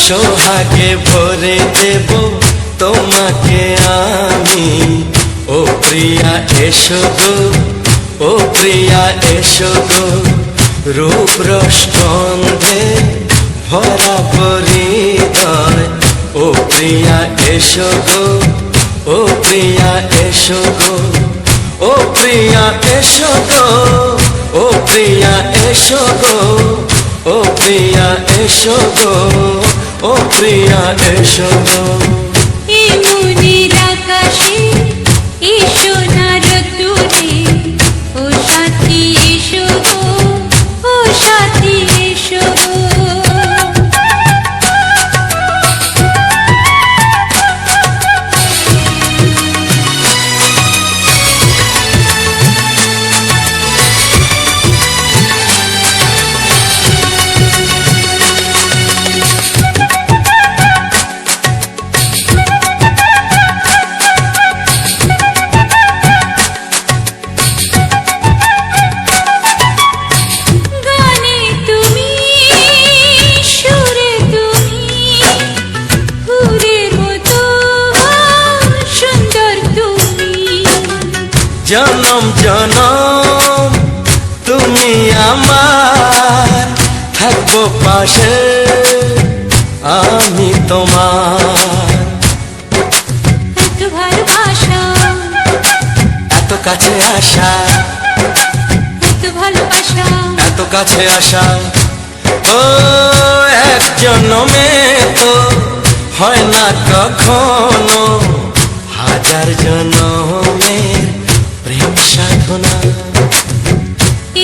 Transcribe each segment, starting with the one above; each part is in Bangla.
সোহাগে ভরে দেব তোমাকে আমি, ও প্রিয়া এসো গো, ও প্রিয়া এসো গো, রূপ রস গন্ধে ভরা হৃদয়, ও প্রিয়া এসো গো, ও প্রিয়া এসো গো, ও প্রিয়া এসো গো, ও প্রিয়া এসো গো, ও প্রিয়া এসো গো, ও প্রিয়া এসো গো। এই মনের আকাশে এই সোনার দূরে, ও সাথী এসো গো, ও সাথী এসো গো। জনম জনম তুমি আমার, থাকবো পাশে আমি তোমার। এত ভালোবাসা, এত কাছে আসা, এত ভালোবাসা, এত কাছে আসা, ও এক জন্মে তো হয় না কখনো, হাজার জন্মের প্রেম সাধনা।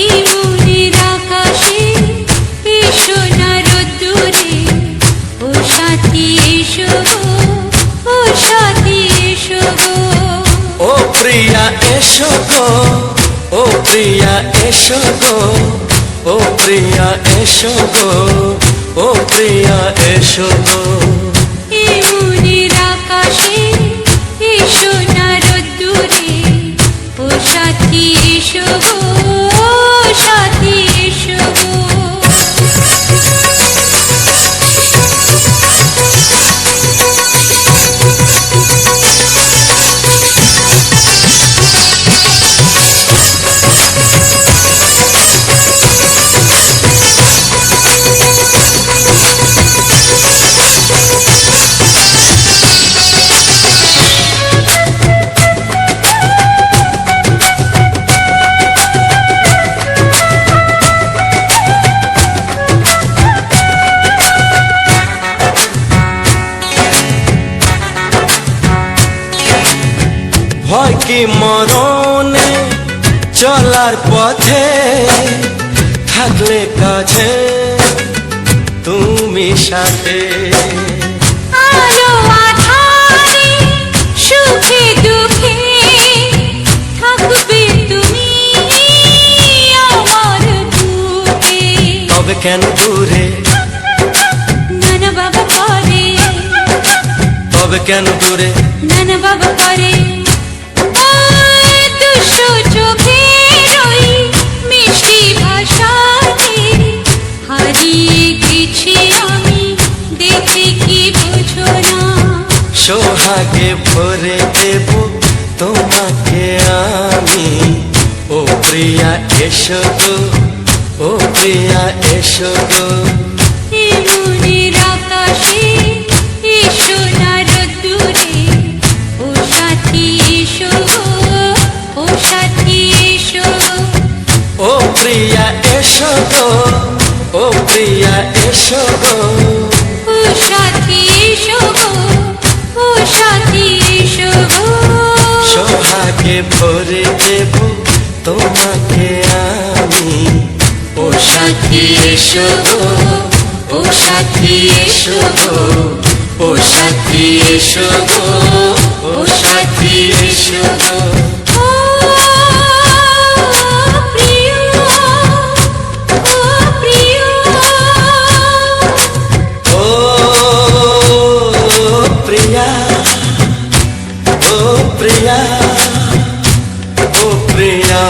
এই মনের আকাশে এই সোনার দূরে, ও সাথী এসো গো, ও সাথী এসো গো। ও প্রিয়া এসো গো, ও প্রিয়া এসো গো, ও প্রিয়া এসো গো, ও প্রিয়া এসো গো। এই মনের আকাশে এই সোনার দূরে, ও সাথী এসো গো, ও সাথী এসো গো। ভয় কি মরণে চলার পথে, থাকলে কাছে তুমি সাথে। আলো আঁধারে সুখে দুঃখে থাকবে তুমি আমার বুকে। তবে কেন দূরে, নানা বাবা করে, তবে কেন দূরে, নানা বাবা করে। দুশো চোখের ওই মিষ্টি ভাষাতে হারিয়ে গেছি আমি, দেখে কি বুঝো না। সোহাগে ভরে দেব তোমাকে আমি, ও প্রিয়া এসো গো, ও প্রিয়া এসো গো। এই মনের আকাশে এই সোনার দূরে, ও সাথী এসো গো, ও সাথী এসো গো। ও প্রিয়া এসো গো, ও প্রিয়া এসো গো, ও সাথী এসো গো, ও সাথী এসো গো। সোহাগে ভরে দেব তোমাকে আমি, ও সাথী এসো গো, ও সাথী এসো গো, ও সাথী এসো গো, ও সাথী এসো গো। ও প্রিয়, ও প্রিয়, ও প্রিয়া, ও প্রিয়া, ও প্রিয়া।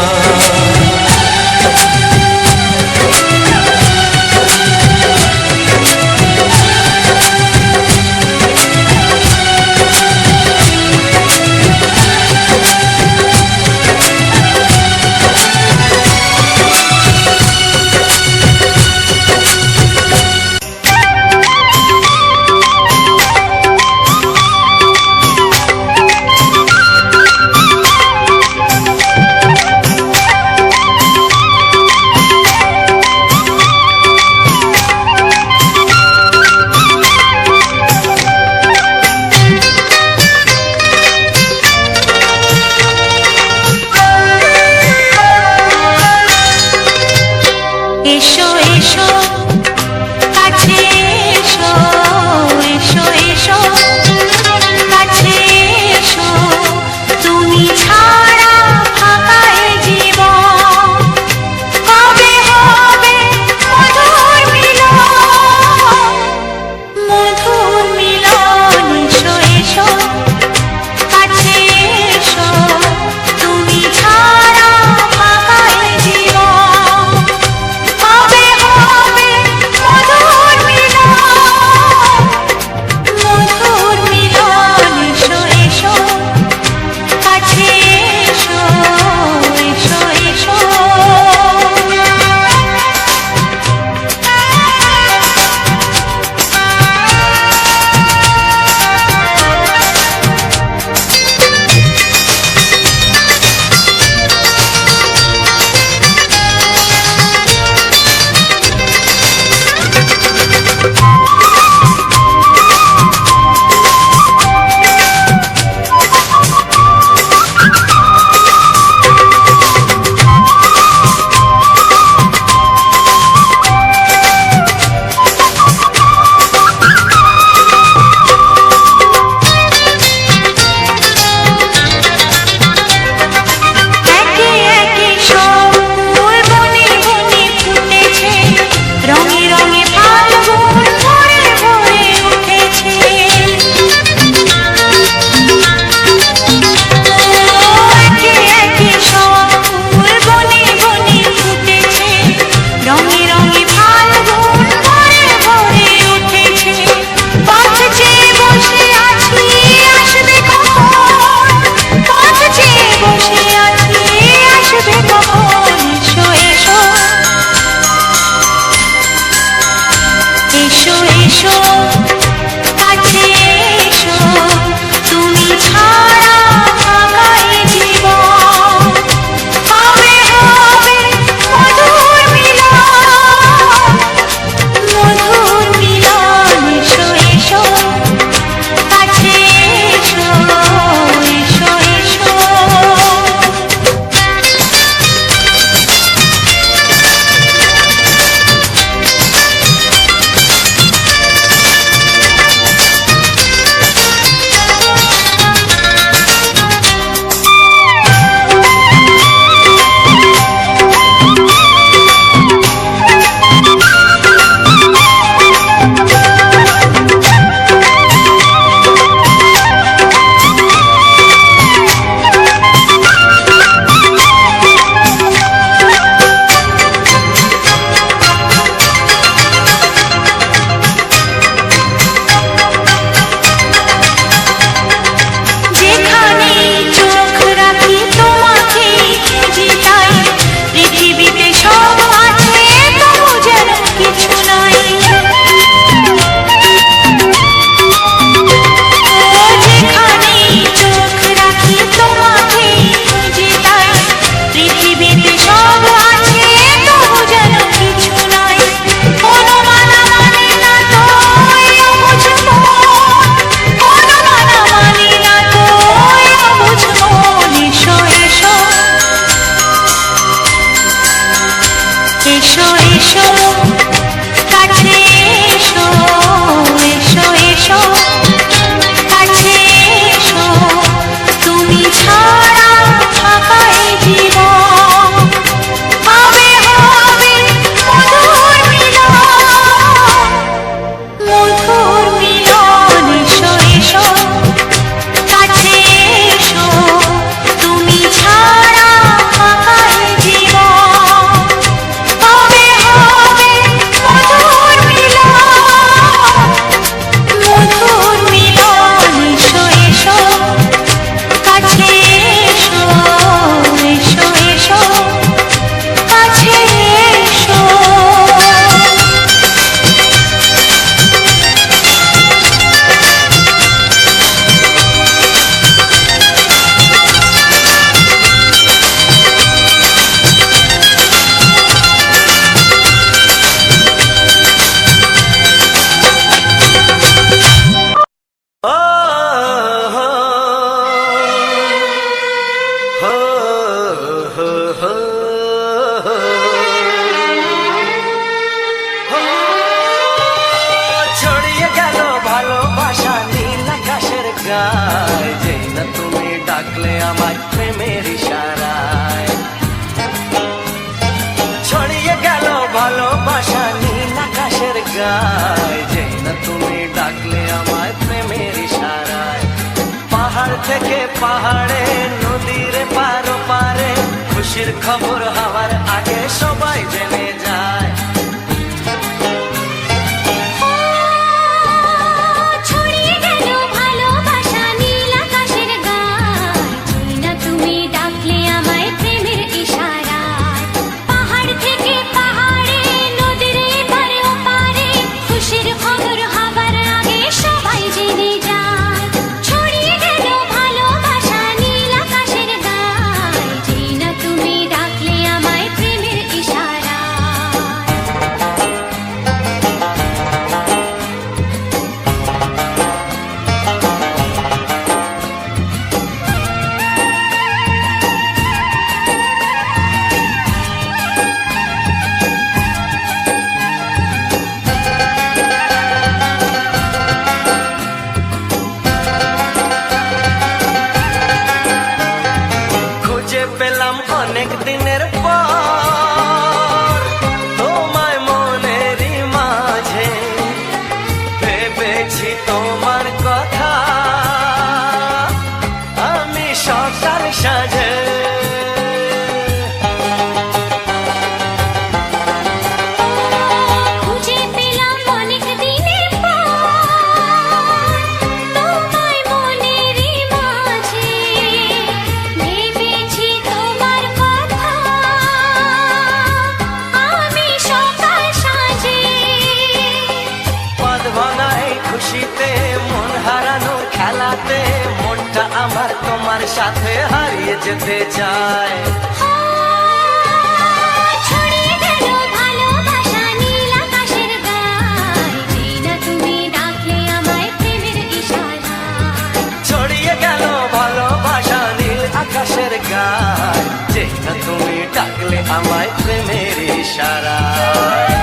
এসো এসো কাছে এসো তুমি ছাড়া ফাঁকা এ জীবন হবে হবে মধুর মিলন মধুর মিলন এসো এসো কাছে এসো এসো এসো যেখানে চোখ রাখি তোমাকে খুঁজি তাই পৃথিবীতে সব আছে তবু যেন কিছু নাই যেখানে চোখ রাখি তোমাকে খুঁজি তাই পৃথিবীতে সব আছে তবু যেন কিছু নাই কোনো মানা মানে না তো অবুঝ মন কোনো মানা মানে না তো অবুঝ মন এসো এসো এসো এসো কাছে এসো এসো এসো কাছে এসো তুমি ছাড়া ফাঁকা এ জীবন হবে হবে মধুর মিলন মধুর মিলন এসো এসো কাছে এসো তুমি ছাড়া ফাঁকা এ জীবন হবে হবে মধুর মিলন মধুর মিলন এসো এসো কাছে এসো এসো এসো কাছে এসো ও হো হো হো হো হো ছড়িয়ে গেল ভালোবাসা নীল আকাশের গায় যেই না তুমি ডাকলে আমায় প্রেমের ইশারায় ছড়িয়ে গেল ভালোবাসা নীল আকাশের গায় যেই না তুমি ডাকলে আমায় প্রেমের ইশারায় পাহাড় থেকে পাহাড়ে নদীর পারো পারে খুশির খবর হওয়ার আগে সবাই জেনে যায় ছড়িয়ে গেল ভালোবাসা নীল আকাশের গায় যেই না তুমি ডাকলে আমায় প্রেমের ইশারায় পাহাড় থেকে পাহাড়ে নদীর এপারে ওপারে খুশির খবর হবার আগে সবাই জেনে যায় ছড়িয়ে গেল ভালোবাসা নীল আকাশের গায় যেই না তুমি ডাকলে আমায় প্রেমের ইশারায় হাতে মনটা আমার তোমার সাথে হারিয়ে যেতে চায়। ছড়িয়ে গেল ভালোবাসা নীল আকাশের গায়, যেই না তুমি ডাকলে আমায় প্রেমের ইশারায়। ছড়িয়ে গেল ভালোবাসা নীল আকাশের গায়, যেই না তুমি ডাকলে আমায় প্রেমের ইশারায়।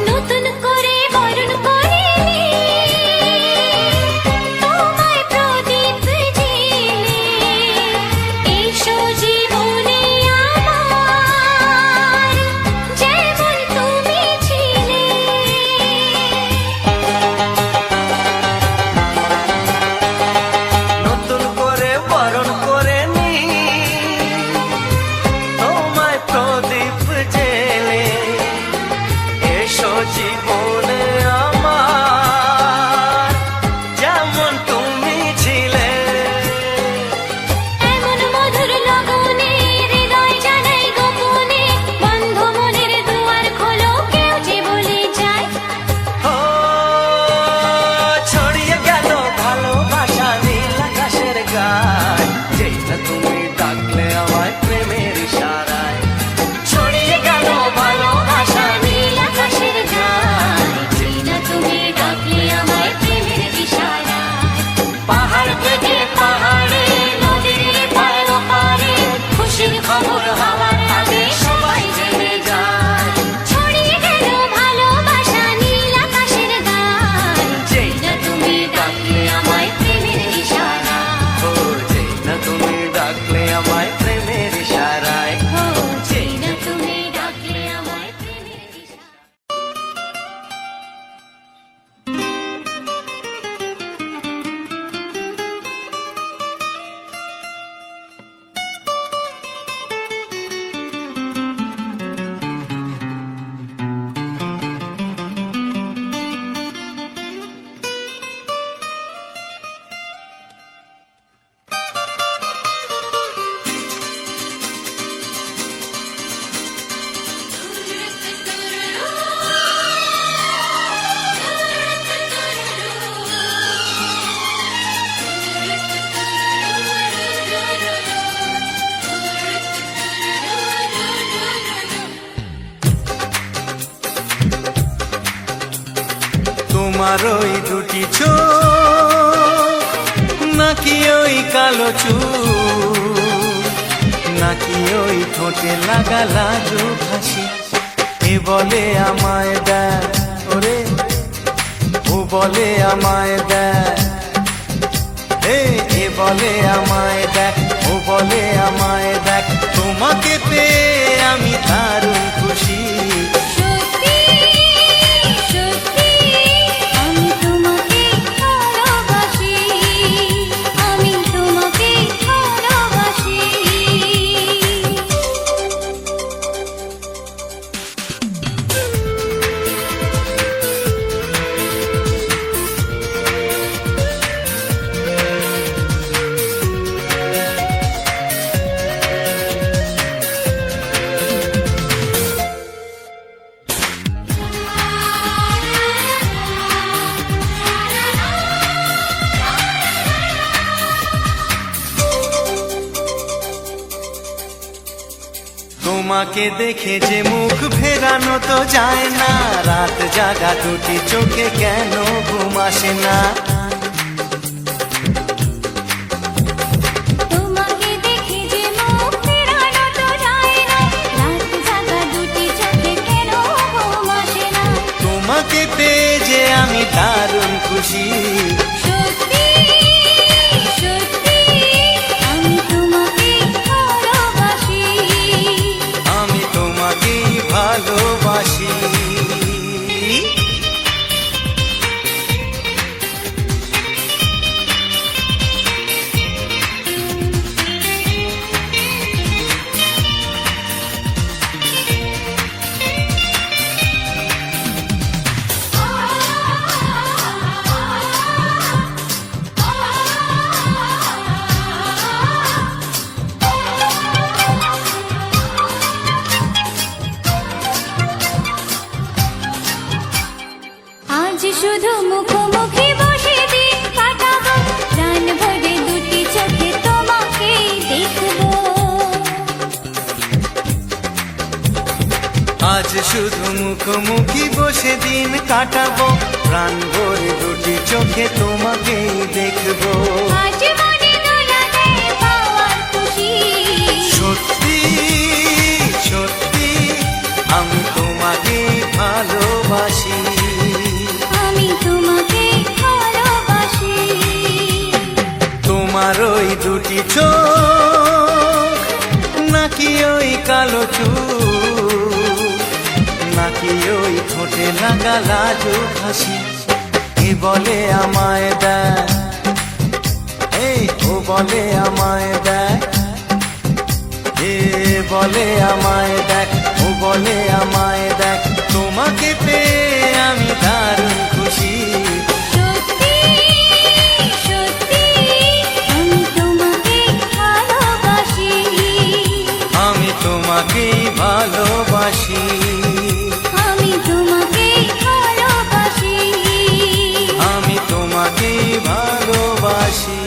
নতুন করে বরণ করিনি তোমায় প্রদীপ জেলে, এসো জীবনে আমার যেমন তুমি ছিলে। নতুন করে বরণ করে নি তোমায় প্রদীপ জেলে, এসো জীবনে আমার যেমন তুমি ছিলে। এমন মধুর লগনে হৃদয় জানাই গোপনে, বন্ধ মনের দুয়ার খোলো কেউ যে বলে যায়। ও ছড়িয়ে গেল ভালোবাসা নীল আকাশের গায়, যেই না তুমি ডাকলে আমায় প্রেমের ইশারায়। ছড়িয়ে গেল ভালোবাসা নীল আকাশের গায়, যেই না তুমি ডাকলে আমায় প্রেমের ইশারায়। পাহাড় থেকে পাহাড়ে নদীর পার ওপারে খুশির খবর হওয়ার আগে সবাই জেনে যায়। ছড়িয়ে গেল ভালোবাসা নীল আকাশের গায়, যেই না তুমি ডাকলে আমায় প্রেমের ইশারায়। ও যেই না তুমি ডাকলে আমায় প্রেমের ইশারায়। ও যেই না তুমি ডাকলে আমায় প্রেমের ইশারায়। তোমার ওই দুটি চোখ নাকি ওই কালো চুল, নাকি ওই ঠোঁটে লাগা লাজুক হাসি, এ বলে আমায় দেয় ওরে, ও বলে আমায় দেয়, এ বলে আমায় দেখ, ও বলে আমায় দেখ, তোমাকে পেয়ে আমি দারুণ খুশি। সত্যি সত্যি আমি তোমাকে ভালোবাসি, আমি তোমাকে ভালোবাসি। তোমাকে দেখে যে মুখ ফেরানো তো যায় না, রাত জাগা দুটি চোখে কেন ঘুম আসে না। তোমাকে দেখে যে মুখ ফেরানো তো যায় না, রাত জাগা দুটি চোখে কেন ঘুম আসে না। তোমাকে পেয়ে যে আমি দারুণ খুশি। সত্যি সত্যি আমি তোমাকে ভালোবাসি, আমি তোমাকেই ভালোবাসি। আজ শুধু মুখোমুখি বসে দিন কাটাবো, প্রাণ ভরে দুটি চোখে তোমাকেই দেখবো। আজ মনে দোলা দেয় পাওয়ার খুশি, সত্যি সত্যি আমি তোমাকে ভালোবাসি, আমি তোমাকে ভালোবাসি। তোমার ওই দুটি চোখ, নাকি ওই কালো চুল, নাকি ওই ঠোঁটে লাগা লাজুক হাসি, এ বলে আমায় দেয়, এই ও বলে আমায় দেয়, এ বলে আমায় দেখ, ও বলে আমায় দেখ, তোমাকে পেয়ে আমি দারুণ খুশি। সত্যি সত্যি আমি তোমাকে ভালোবাসি, আমি তোমাকেই ভালোবাসি, আমি তোমাকে ভালোবাসি। আমি তোমাকেই ভালোবাসি।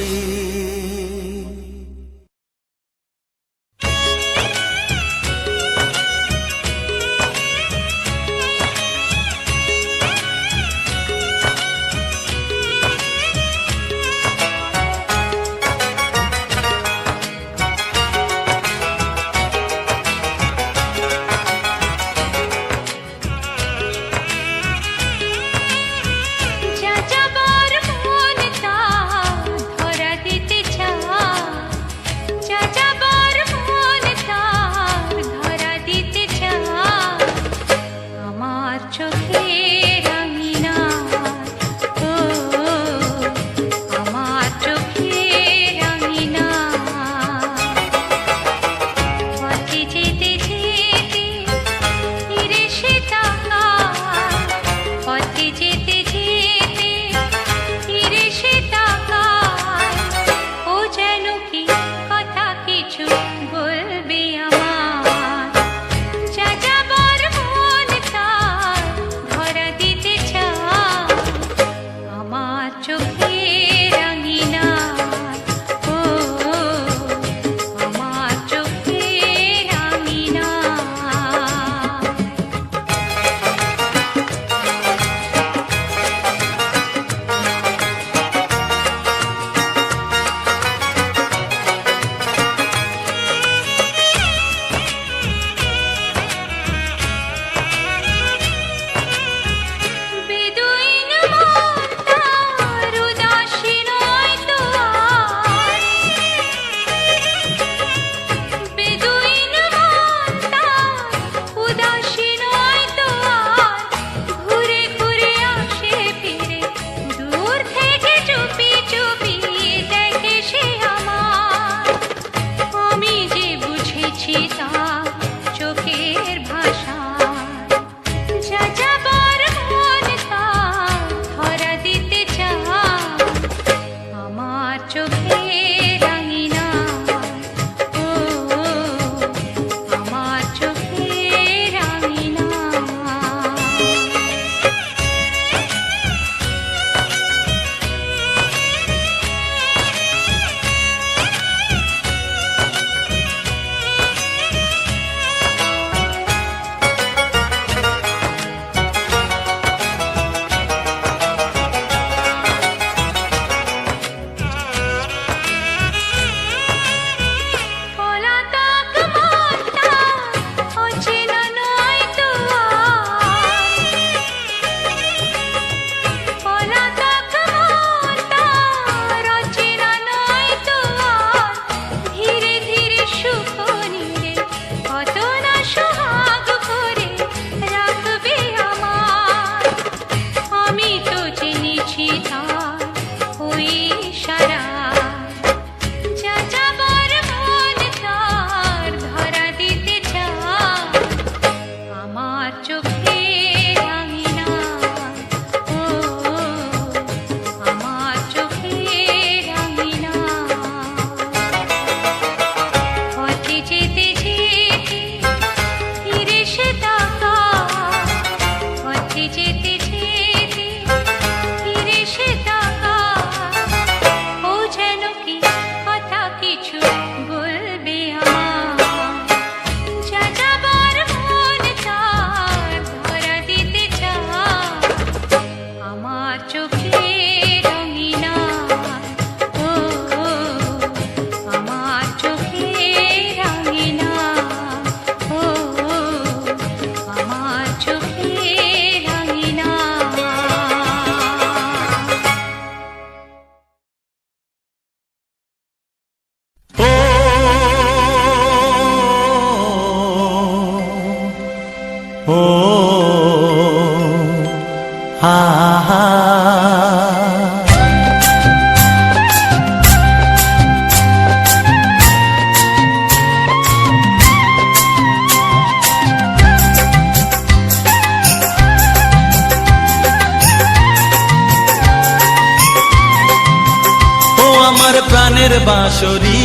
প্রাণের বাঁশরি,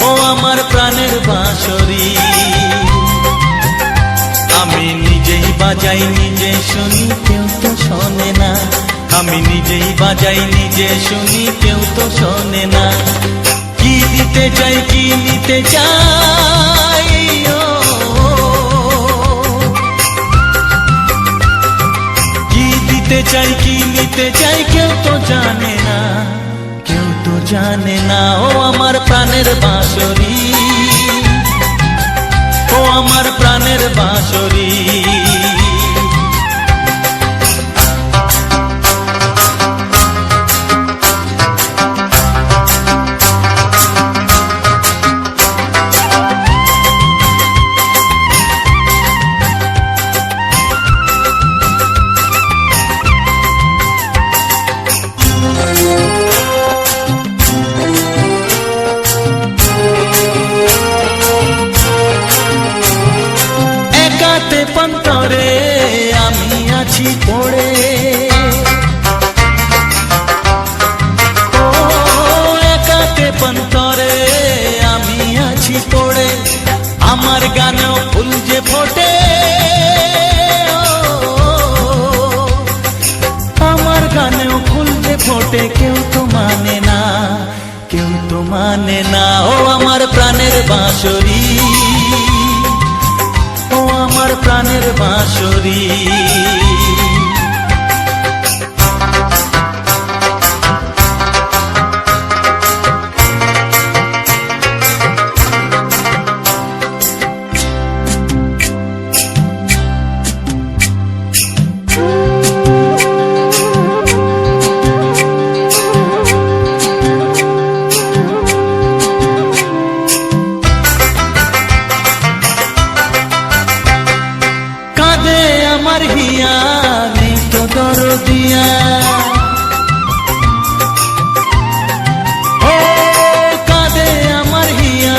ও আমার প্রাণের বাঁশরি। আমি নিজেই বাজাই নিজে শুনি, কেউ তো শোনে না। আমি নিজেই বাজাই নিজে শুনি, কেউ তো শোনে না। কি দিতে চাই কি নিতে চাই, ও কি দিতে চাই কি নিতে চাই, কেউ তো জানে না, কেউ তো জানে না। ও আমার প্রাণের বাঁশরি, ও আমার প্রাণের বাঁশরি। একাতে পন্তরে আমি আছি পড়ে, ও একাতে পন্তরে আমি আছি পড়ে। আমার গানেও ফুল যে ফোটে, আমার গানেও ফুল যে ফোটে, কেউ তো মানে না, কেউ তো মানে না। ও আমার প্রাণের বাঁশরি, ও আমার প্রাণের বাঁশরি। কাঁদে আমার হিয়া, নেই তো দরদিয়া, ও কাঁদে আমার হিয়া,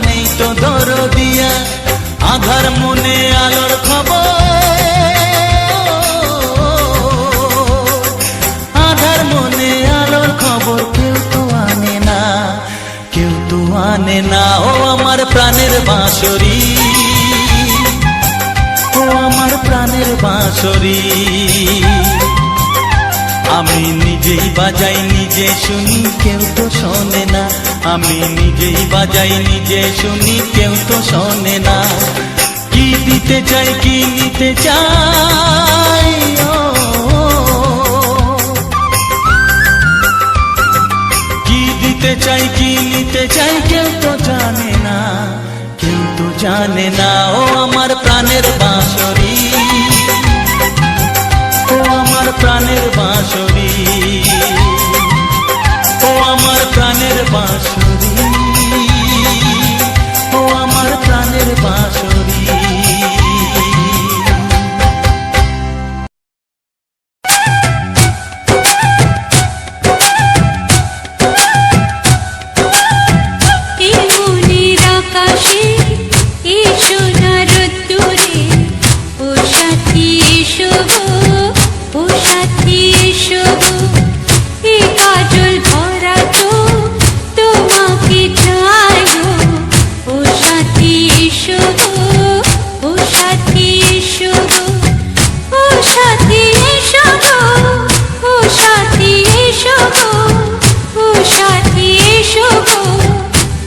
নেই তো দরদিয়া। আধার মনে আলোর খবর, আধার মনে আলোর খবর, কেউ তো আনে না, কেউ তো আনে না। ও আমার প্রাণের বাঁশরি, ও আমার প্রাণের বাঁশরি। আমি নিজেই বাজাই নিজে শুনি, কেউ তো শোনে না। আমি নিজেই বাজাই নিজে শুনি, কেউ তো শোনে না। কি দিতে চাই কি নিতে চাই, ও কি দিতে চাই কি নিতে চাই, কেউ তো জানে না, কেউ তো জানে না। ও আমার প্রাণের বাঁশরি, ও আমার প্রাণের বাঁশরি, ও আমার প্রাণের বাঁশরি, ও আমার প্রাণের বাঁশরি। এই মনের আকাশে এই সোনার রোদ্দুরে, ও সাথী এসো গো, ও সাথী এসো গো। এই কাজল ভরা চোখ তোমাকে চাই গো, ও সাথী এসো গো, ও সাথী এসো গো, ও সাথী এসো গো, ও সাথী এসো গো, ও সাথী এসো গো,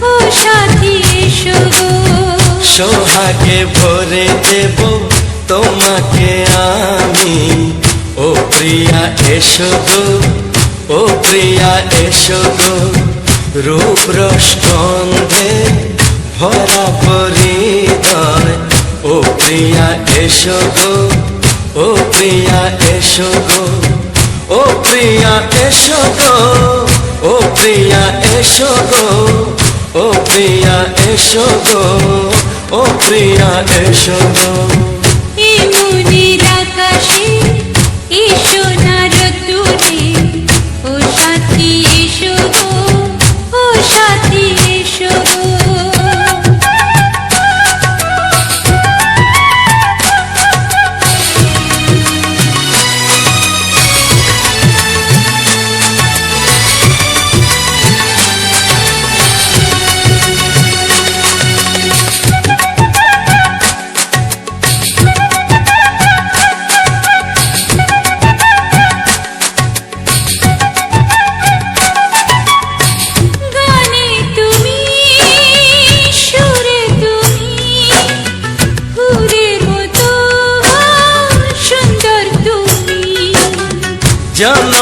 ও সাথী এসো গো। সোহাগে ভরে দেব তোমাকে আমি, ও প্রিয়া এসো গো, ও প্রিয়া এসো গো। রূপ রস গন্ধে ভরা পরিদয়, ও প্রিয়া এসো গো, ও প্রিয়া এসো গো, ও প্রিয়া এসো গো, ও প্রিয়া এসো গো, ও প্রিয়া এসো গো, ও প্রিয়া এসো গো। এই মনের আকাশে এই সোনার রোদ্দুরে, ও সাথী এসো গো, ও সাথী এসো গো।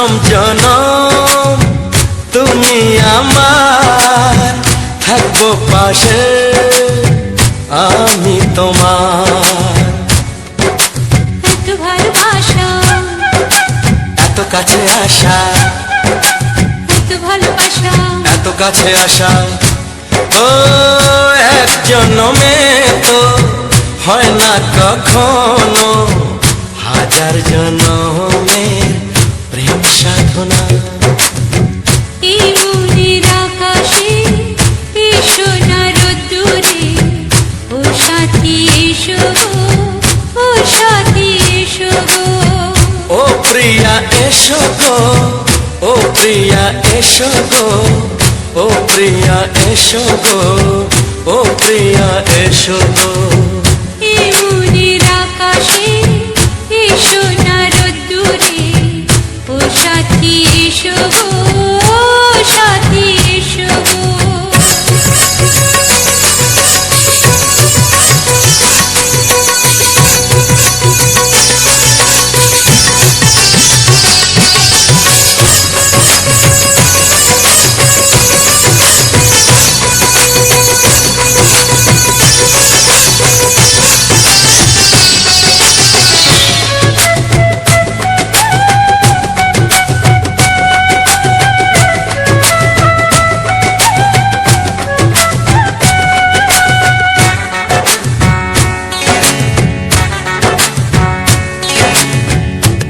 জনম জনম তুমি আমার, থাকবো পাশে আমি তোমার। এত ভালোবাসা, এত কাছে আসা, এত ভালোবাসা, এত কাছে আসা, ও এক জন্মে তো হয় না কখনো, হাজার জন্মের প্রেম সাধনা। এই মনের আকাশে এসো না রোদ্দুরে, ও সাথী এসো গো, ও সাথী এসো গো। ও প্রিয়া এসো গো, ও প্রিয়া এসো গো, ও প্রিয়া এসো গো, ও প্রিয়া এসো গো। এই মনের আকাশে এসো না রোদ্দুরে, ও সাথী এসো গো, ও সাথী এসো গো।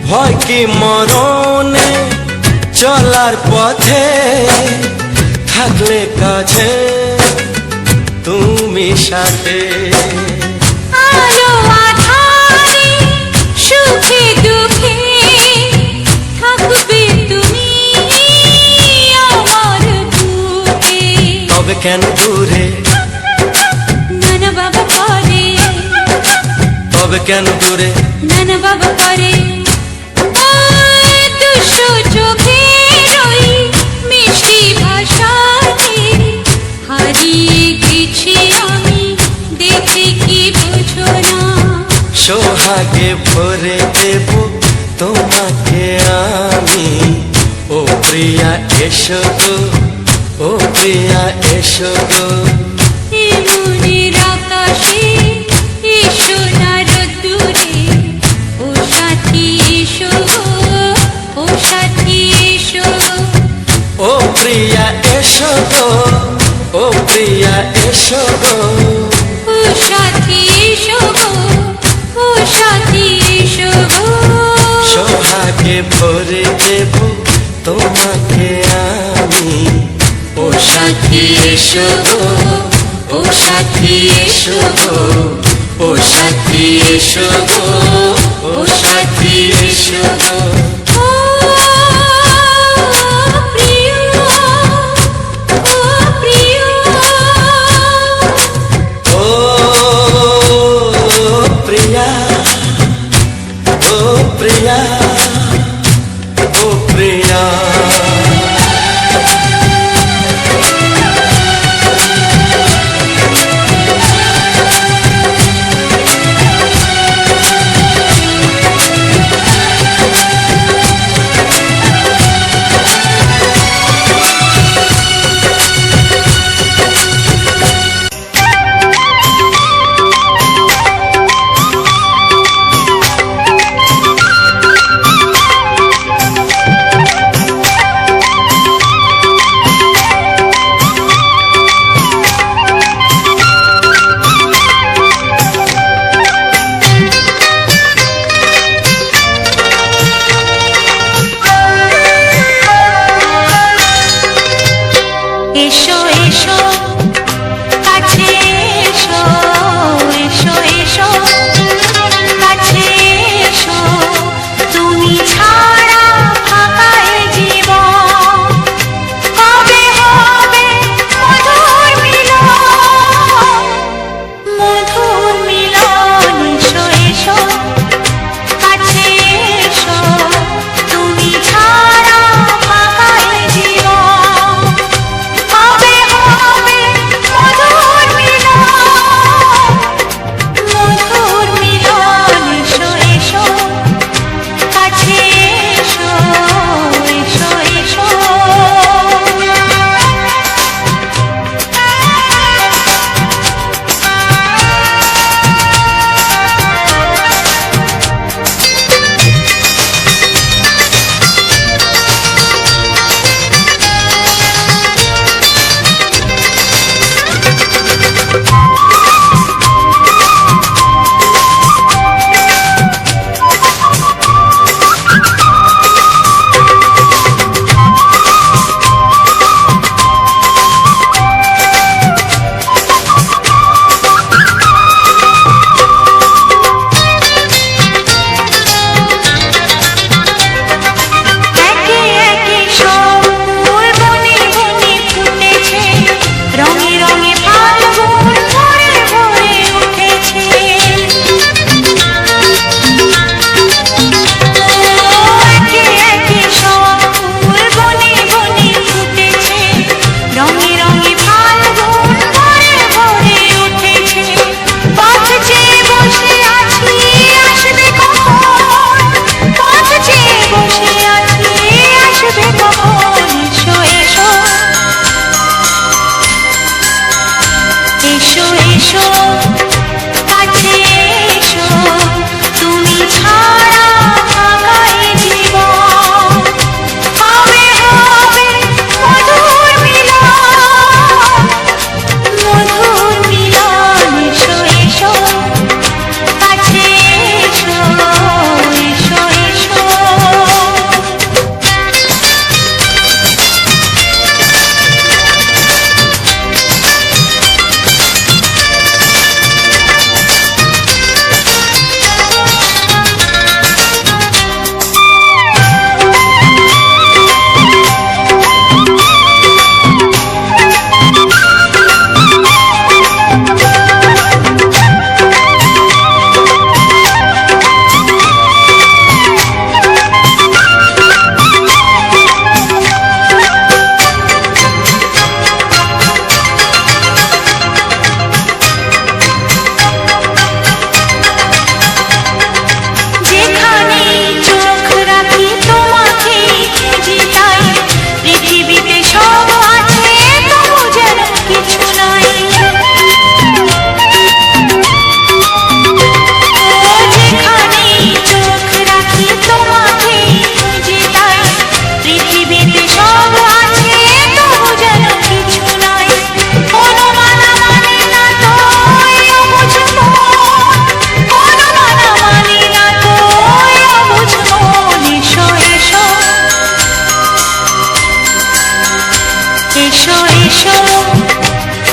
ভয় কি মরণে চলার পথে, থাকলে কাছে তুমি সাথে। আলো আঁধারে সুখে দুঃখে থাকবে তুমি আমার বুকে। তবে কেন দূরে, নানা বাবা করে, তবে কেন দূরে, নানা বাবা করে। ওই দুশো চোখের ওই মিষ্টি ভাষাতে হারিয়ে গেছি আমি, দেখে কি বুঝো না। সোহাগে ভরে দেব তোমাকে আমি, ও প্রিয়া এসো গো, ও প্রিয়া এসো গো। এই মনের আকাশে এসো না রোদ্দুরে, ও সাথী এসো গো, ও সাথী এসো গো। ও প্রিয়া এসো গো, ও প্রিয়া এসো গো। ও সাথী এসো গো, ও সাথী এসো গো। সোহাগে ভরে দেব তোমাকে আমি, ও সাথী এসো গো, ও সাথী এসো গো, ও সাথী এসো গো, ও সাথী এসো গো। ও প্রিয়, ও প্রিয়, ও প্রিয়া, ও প্রিয়া, ও প্রিয়া। এসো এসো কাছে এসো, এসো এসো কাছে এসো, তুমি ছাড়া ফাঁকা এ জীবন, কবে হবে মধুর মিলন, মধুর মিলন। এসো এসো কাছে এসো, তুমি ছাড়া ফাঁকা এ জীবন, কবে হবে এসো কাছে এসো তুমি ছাড়া থাকাই জীবন হবে হবে মধুর মিলন এসো এসো কাছে এসো এসো এসো যেখানে চোখ রাখি তোমাকে খুঁজি তাই পৃথিবীতে সব আছে তবু যেন কিছু নাই যেখানে চোখ রাখি তোমাকে খুঁজি তাই পৃথিবীতে সব আছে তবু যেন কিছু নাই কোনো মানা মানে না তো অবুঝ মন কোনো মানা মানে না তো অবুঝ মন এসো এসো এসো এসো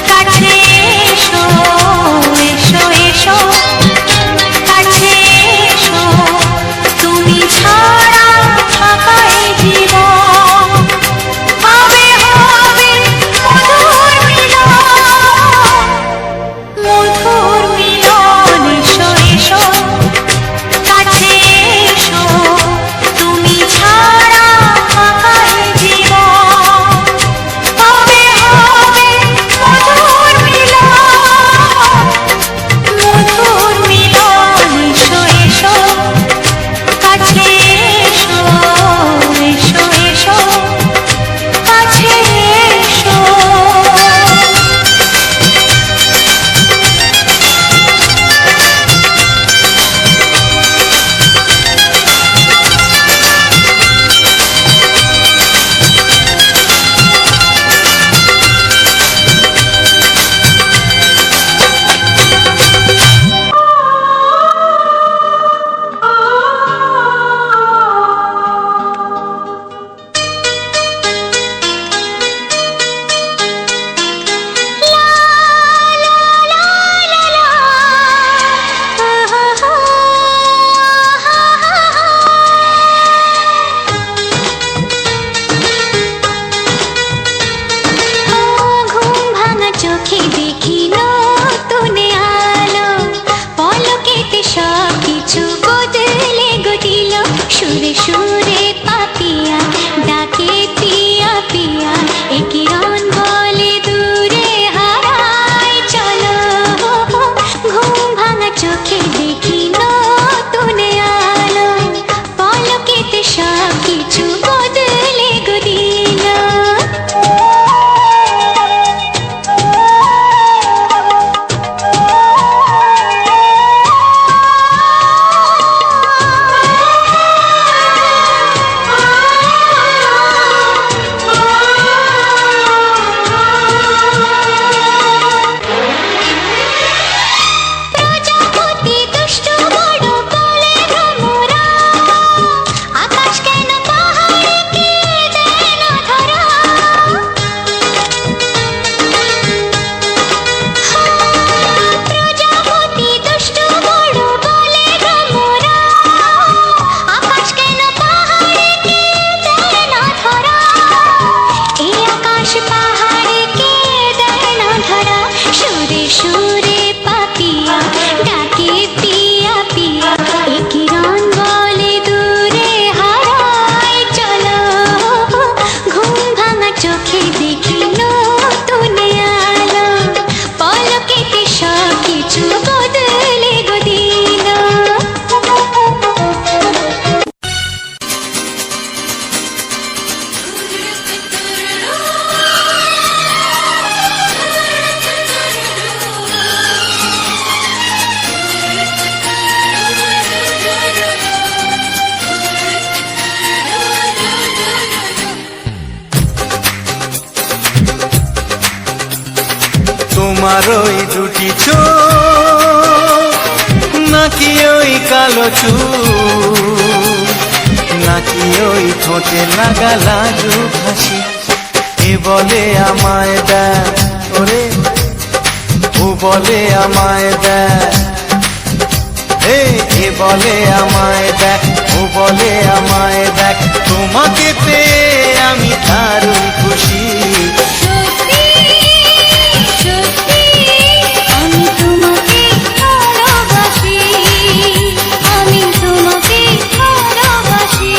কাছে এসো এসো এসো কাছে এসো তুমি ছাড়া থাকাই জীবন হবে হবে মধুর মিলন এসো এসো কাছে এসো তুমি ছাড়া থাকাই জীবন হবে হবে মধুর মিলন এসো এসো কাছে এসো এসো এসো কাছে এসো ঘুম ভাঙা চোখে দেখি নতুন আলো পলকেতে সব কিছু বদলে গদিল সুরে সুরে পাপিয়া ডাকে পিয়া পিয়া একিরণ বলে দূরে হারাই চলো ঘুম ভাঙা চোখে দেখি নতুন আলো পলকেতে সব কিছু বদলে গদিল তোমার ওই দুটি চোখ, নাকি ওই কালো চুল, নাকি ওই ঠোঁটে লাগা লাজুক হাসি, এ বলে আমায় দেখ ওরে, ও বলে আমায় দেখ, এ বলে আমায় দেখ, ও বলে আমায় দেখ, তোমাকে পেয়ে আমি দারুণ খুশি। সত্যি সত্যি আমি তোমাকে ভালোবাসি, আমি তোমাকে ভালোবাসি।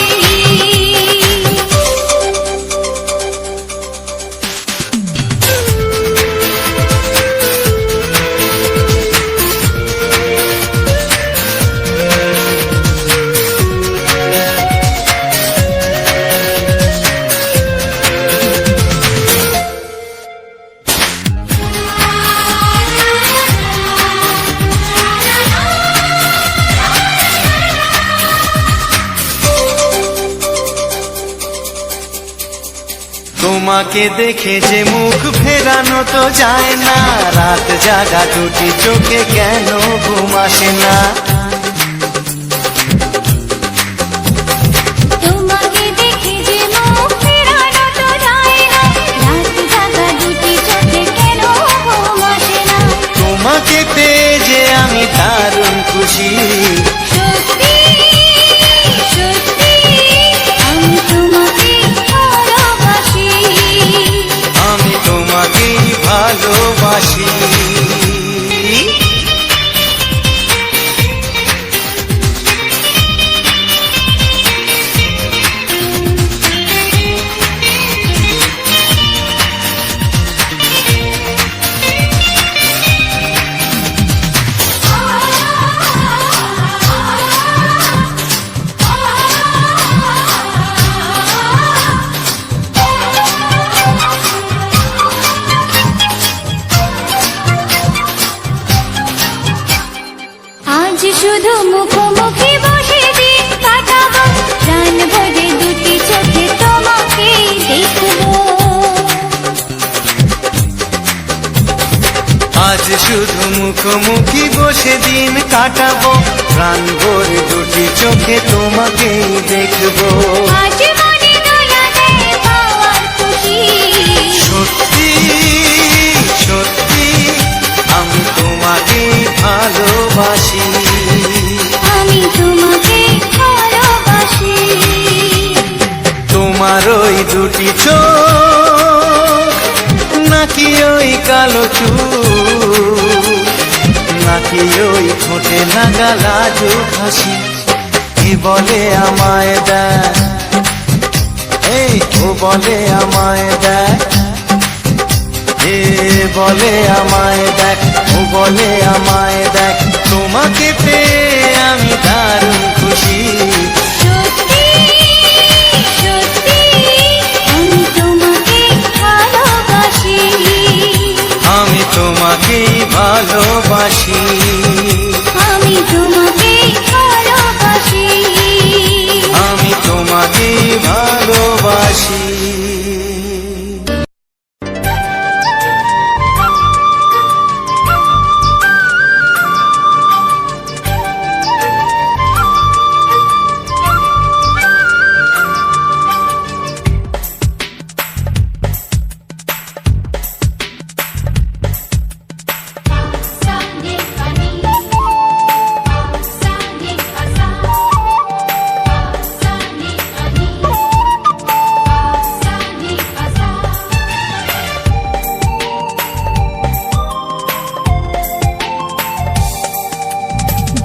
তোমাকে দেখে যে মুখ ফেরানো তো যায় না, রাত জাগা দুটি চোখে কেন ঘুম আসে না। তোমাকে দেখে যে মুখ ফেরানো তো যায় না, রাত জাগা দুটি চোখে কেন ঘুম আসে না। তোমাকে পেয়ে যে আমি দারুণ খুশি। সত্যি সত্যি আমি তোমাকে ভালোবাসি, আমি তোমাকেই ভালোবাসি। আজ শুধু মুখোমুখি বসে দিন কাটাবো, প্রাণ ভরে দুটি চোখে তোমাকে দেখবো। আজ শুধু মুখোমুখি বসে দিন কাটাবো, প্রাণ ভরে দুটি চোখে তোমাকেই দেখবো। আজ মনে দোলা দেয় পাওয়ার খুশি। সত্যি সত্যি আমি তোমাকেই ভালোবাসি। আমি তোমাকে ভালোবাসি। তোমার ওই দুটি চোখ, নাকি ওই কালো চুল, নাকি ওই ঠোঁটে লাগা লাজুক হাসি, এ বলে আমায় দেখ, এই ও বলে আমায় দেখ, এ বলে আমায় দেখ, ও বলে আমায় দেখ, তোমাকে পেয়ে আমি দারুণ খুশি। সত্যি সত্যি আমি তোমাকে ভালোবাসি, আমি তোমাকেই ভালোবাসি। আমি তোমাকে ভালোবাসি, আমি তোমাকেই ভালোবাসি।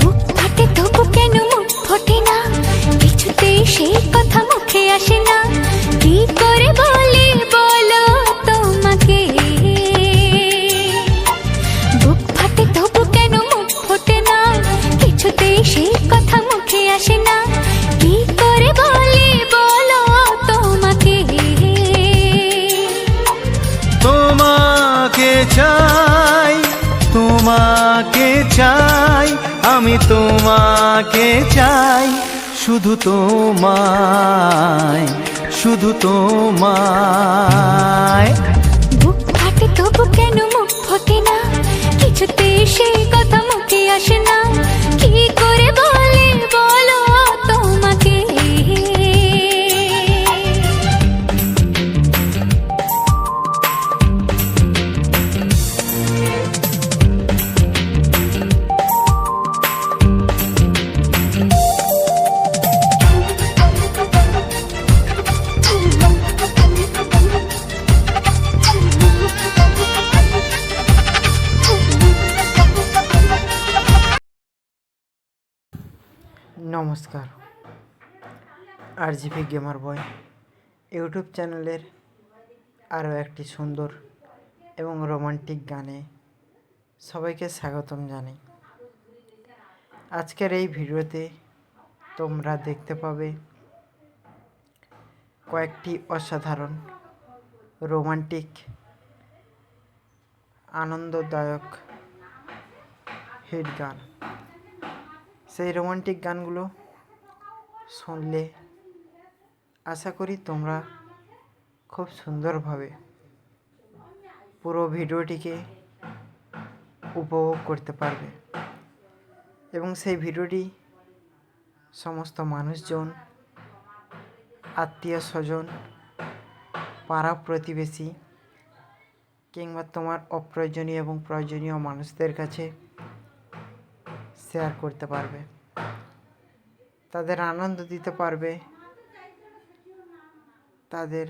বুক ফাটে তবু কেন মুখ ফোটে না, কিছুতেই সেই কথা মুখে আসে না, কি করে বলি বলো তোমাকে। বুক ফাটে তবু কেন মুখ ফোটে না, কিছুতেই সেই কথা মুখে আসে না, কি করে বলি বলো তোমাকে। তোমাকে চাই, তোমাকে চাই, আমি তোমাকে চাই, শুধু তোমায়, শুধু তোমায়। বুক ফাটে তবু কেন মুখ ফোটে না, নমস্কার। RGP গেমার বয় ইউটিউব চ্যানেলের আরও একটি সুন্দর এবং রোমান্টিক গানে সবাইকে স্বাগতম জানাই। আজকের এই ভিডিওতে তোমরা দেখতে পাবে কয়েকটি অসাধারণ রোমান্টিক আনন্দদায়ক হিট গান। সেই রোমান্টিক গানগুলো শুনলে আশা করি তোমরা খুব সুন্দরভাবে পুরো ভিডিওটিকে উপভোগ করতে পারবে এবং সেই ভিডিওটি সমস্ত মানুষজন, আত্মীয় স্বজন, পাড়া প্রতিবেশী কিংবা তোমার অপ্রয়োজনীয় এবং প্রয়োজনীয় মানুষদের কাছে শেয়ার করতে পারবে, তাদের আনন্দ দিতে পারবে, তাদের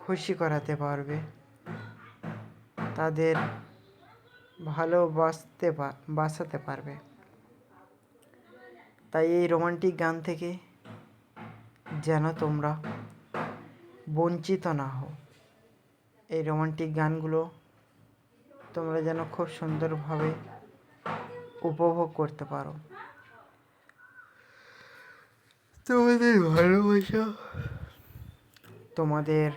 খুশি করাতে পারবে, তাদের বাসাতে পারবে। তাই এই রোমান্টিক গান থেকে যেন তোমরা বঞ্চিত না হও। এই রোমান্টিক গানগুলো তোমরা যেন খুব সুন্দরভাবে উপভোগ করতে পারো। তোমাদের ভালোবাসা, তোমাদের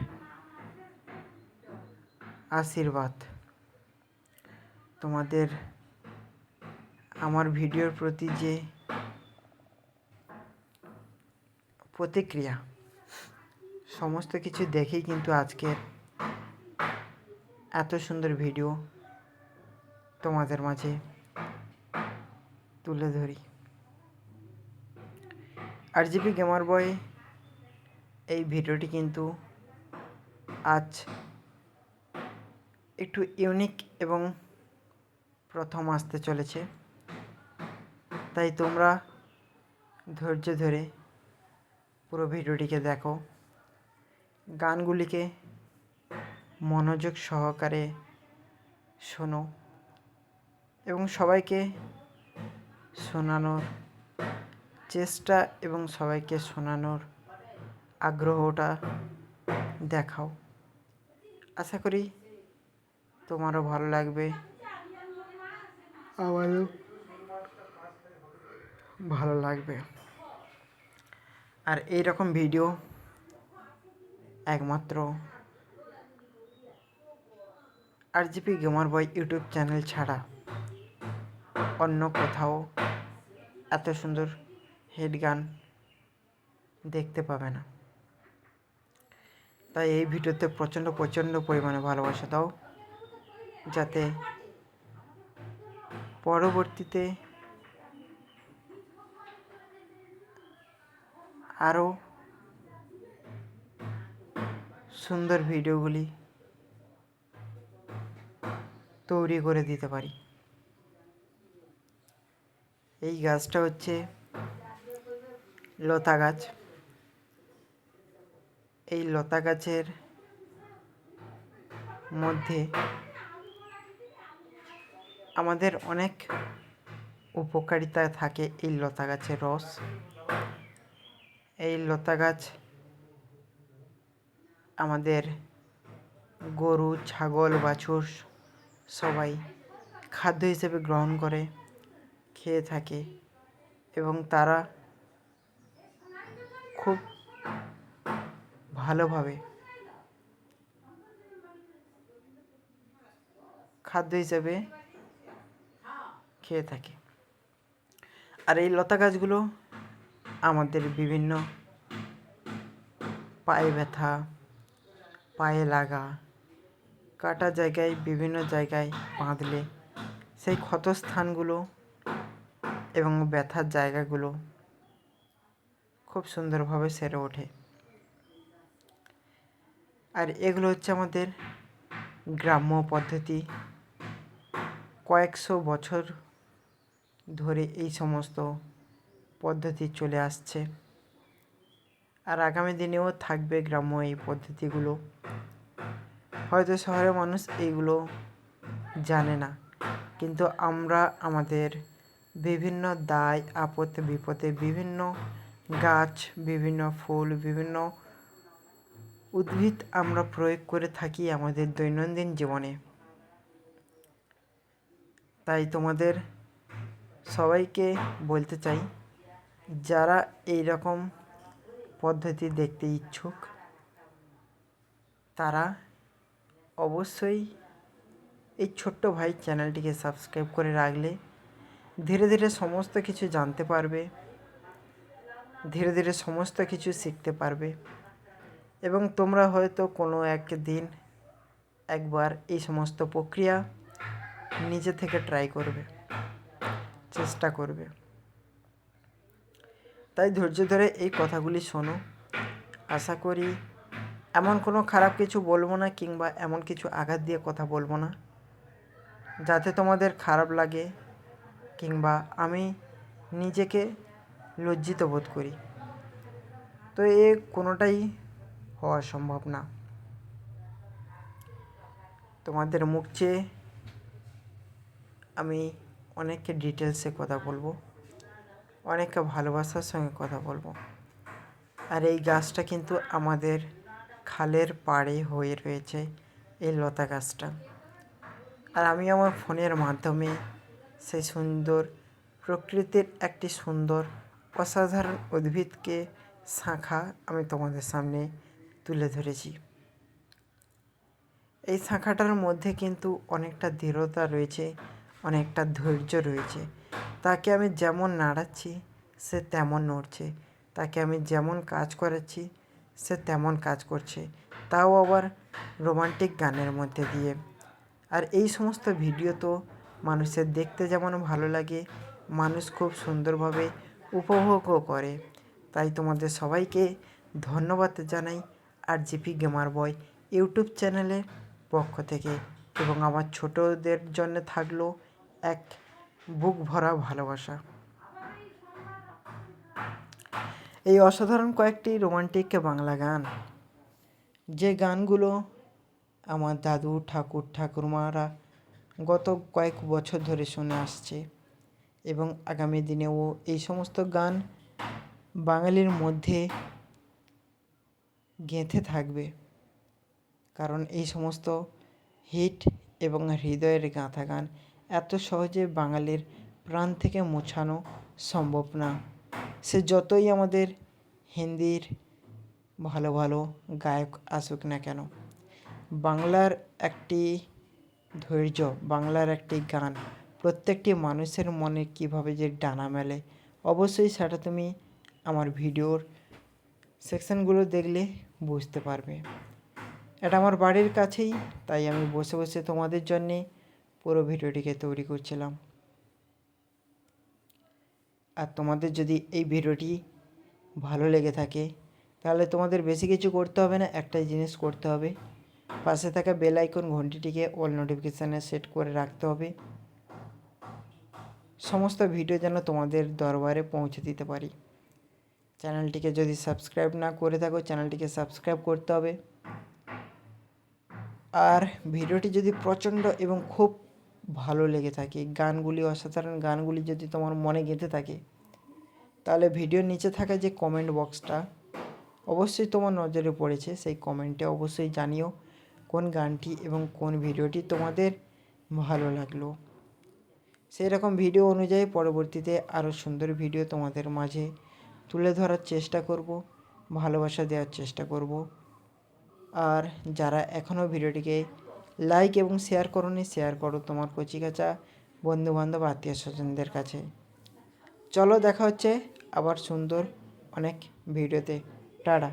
আশীর্বাদ, তোমাদের আমার ভিডিওর প্রতি যে প্রতিক্রিয়া, সমস্ত কিছু দেখেই কিন্তু আজকের এত সুন্দর ভিডিও তোমাদের মাঝে তুলে ধরি। RGP গেমার বয় এই ভিডিওটি কিন্তু আজ একটু ইউনিক এবং প্রথম আসতে চলেছে। তাই তোমরা ধৈর্য ধরে পুরো ভিডিওটিকে দেখো, গানগুলিকে মনোযোগ সহকারে শোনো এবং সবাইকে শোনানোর চেষ্টা এবং সবাইকে শোনানোর আগ্রহটা দেখাও। আশা করি তোমারও ভালো লাগবে, আমারও ভালো লাগবে। আর এই রকম ভিডিও একমাত্র RGP গেমার বয় ইউটিউব চ্যানেল ছাড়া অন্য কোথাও এত সুন্দর হিট গান দেখতে পাবে না। তাই এই ভিডিওতে প্রচণ্ড পরিমাণে ভালোবাসা দাও, যাতে পরবর্তীতে আরও সুন্দর ভিডিওগুলি তৈরি করে দিতে পারি। এই গাছটা হচ্ছে লতা গাছ। এই লতা গাছের মধ্যে আমাদের অনেক উপকারিতা থাকে। এই লতা গাছের রস, এই লতা গাছ আমাদের গরু, ছাগল, বাছুর সবাই খাদ্য হিসেবে গ্রহণ করে খেয়ে থাকে এবং তারা খুব ভালোভাবে খাদ্য হিসেবে খেয়ে থাকে। আর এই লতা গাছগুলো আমাদের বিভিন্ন পায়ে ব্যথা, পায়ে লাগা, কাটা জায়গায়, বিভিন্ন জায়গায় বাঁধলে সেই ক্ষতস্থানগুলো এবং ব্যথার জায়গাগুলো খুব সুন্দরভাবে সেরে ওঠে। আর এগুলো হচ্ছে আমাদের গ্রাম্য পদ্ধতি। কয়েকশো বছর ধরে এই সমস্ত পদ্ধতি চলে আসছে, আর আগামী দিনেও থাকবে গ্রাম্য এই পদ্ধতিগুলো। হয়তো শহরের মানুষ এইগুলো জানে না, কিন্তু আমরা আমাদের বিভিন্ন দায় আপদে বিপদে বিভিন্ন গাছ, বিভিন্ন ফুল, বিভিন্ন উদ্ভিদ আমরা প্রয়োগ করে থাকি আমাদের দৈনন্দিন জীবনে। তাই তোমাদের সবাইকে বলতে চাই, যারা এই রকম পদ্ধতি দেখতে ইচ্ছুক তারা অবশ্যই এই ছোট্ট ভাই চ্যানেলটিকে সাবস্ক্রাইব করে রাখলে ধীরে ধীরে সমস্ত কিছু জানতে পারবে, ধীরে ধীরে সমস্ত কিছু শিখতে পারবে এবং তোমরা হয়তো কোনো একদিন একবার এই সমস্ত প্রক্রিয়া নিজে থেকে ট্রাই করবে, চেষ্টা করবে। তাই ধৈর্য ধরে এই কথাগুলি শোনো। আশা করি এমন কোনো খারাপ কিছু বলবো না কিংবা এমন কিছু আঘাত দিয়ে কথা বলবো না যাতে তোমাদের খারাপ লাগে কিংবা আমি নিজেকে লজ্জিত বোধ করি। তো এ কোনোটাই হওয়া সম্ভব না। তোমাদের মুখ চেয়ে আমি অনেককে ডিটেলসে কথা বলবো, অনেককে ভালোবাসার সঙ্গে কথা বলবো। আর এই গাছটা কিন্তু আমাদের খালের পাড়ে হয়ে রয়েছে, এই লতা গাছটা। আর আমি আমার ফোনের মাধ্যমে সেই সুন্দর প্রকৃতির একটি সুন্দর অসাধারণ উদ্ভিদকে শাখা আমি তোমাদের সামনে তুলে ধরেছি। এই শাখাটার মধ্যে কিন্তু অনেকটা দৃঢ়তা রয়েছে, অনেকটা ধৈর্য রয়েছে। তাকে আমি যেমন নাড়াচ্ছি সে তেমন নড়ছে, তাকে আমি যেমন কাজ করাচ্ছি সে তেমন কাজ করছে, তাও আবার রোমান্টিক গানের মধ্যে দিয়ে। আর এই সমস্ত ভিডিও তো মানুষের দেখতে যেমন ভালো লাগে, মানুষ খুব সুন্দরভাবে উপভোগও করে। তাই তোমাদের সবাইকে ধন্যবাদ জানাই আর জিপি গেমার বয় ইউটিউব চ্যানেলের পক্ষ থেকে, এবং আমার ছোটদের জন্য থাকলো এক বুক ভরা ভালোবাসা। এই অসাধারণ কয়েকটি রোমান্টিক বাংলা গান, যে গানগুলো আমার দাদু ঠাকুর ঠাকুরমারা গত কয়েক বছর ধরে শুনে আসছে এবং আগামী দিনেও এই সমস্ত গান বাঙালির মধ্যে গেঁথে থাকবে। কারণ এই সমস্ত হিট এবং হৃদয়ের গাঁথা গান এত সহজে বাঙালির প্রাণ থেকে মোছানো সম্ভব না। সে যতই আমাদের হিন্দির ভালো ভালো গায়ক আসুক না কেন, বাংলার একটি ধৈর্য, বাংলার একটি গান প্রত্যেকটি মানুষের মনে কীভাবে যে ডানা মেলে, অবশ্যই সেটা তুমি আমার ভিডিওর সেকশনগুলো দেখলে বুঝতে পারবে। এটা আমার বাড়ির কাছেই, তাই আমি বসে বসে তোমাদের জন্যে পুরো ভিডিওটিকে তৈরি করছিলাম। আর তোমাদের যদি এই ভিডিওটি ভালো লেগে থাকে তাহলে তোমাদের বেশি কিছু করতে হবে না, একটাই জিনিস করতে হবে, পাশে থাকা বেল আইকন ঘন্টিটিকে অল নোটিফিকেশানে সেট করে রাখতে হবে, সমস্ত ভিডিও যেন তোমাদের দরবারে পৌঁছে দিতে পারি। চ্যানেলটিকে যদি সাবস্ক্রাইব না করে থাকো চ্যানেলটিকে সাবস্ক্রাইব করতে হবে। আর ভিডিওটি যদি প্রচণ্ড এবং খুব ভালো লেগে থাকে, গানগুলি অসাধারণ গানগুলি যদি তোমার মনে গেঁথে থাকে, তাহলে ভিডিওর নিচে থাকা যে কমেন্ট বক্সটা অবশ্যই তোমার নজরে পড়েছে, সেই কমেন্টে অবশ্যই জানিও কোন গানটি এবং কোন ভিডিওটি তোমাদের ভালো লাগলো। সেই রকম ভিডিও অনুযায়ী পরবর্তীতে আরও সুন্দর ভিডিও তোমাদের মাঝে তুলে ধরার চেষ্টা করব, ভালোবাসা দেওয়ার চেষ্টা করব। আর যারা এখনও ভিডিওটিকে লাইক এবং শেয়ার করোনি, শেয়ার করো তোমার কচিকাচা বন্ধুবান্ধব আত্মীয় স্বজনদের কাছে। চলো দেখা হচ্ছে আবার সুন্দর অনেক ভিডিওতে। টাটা।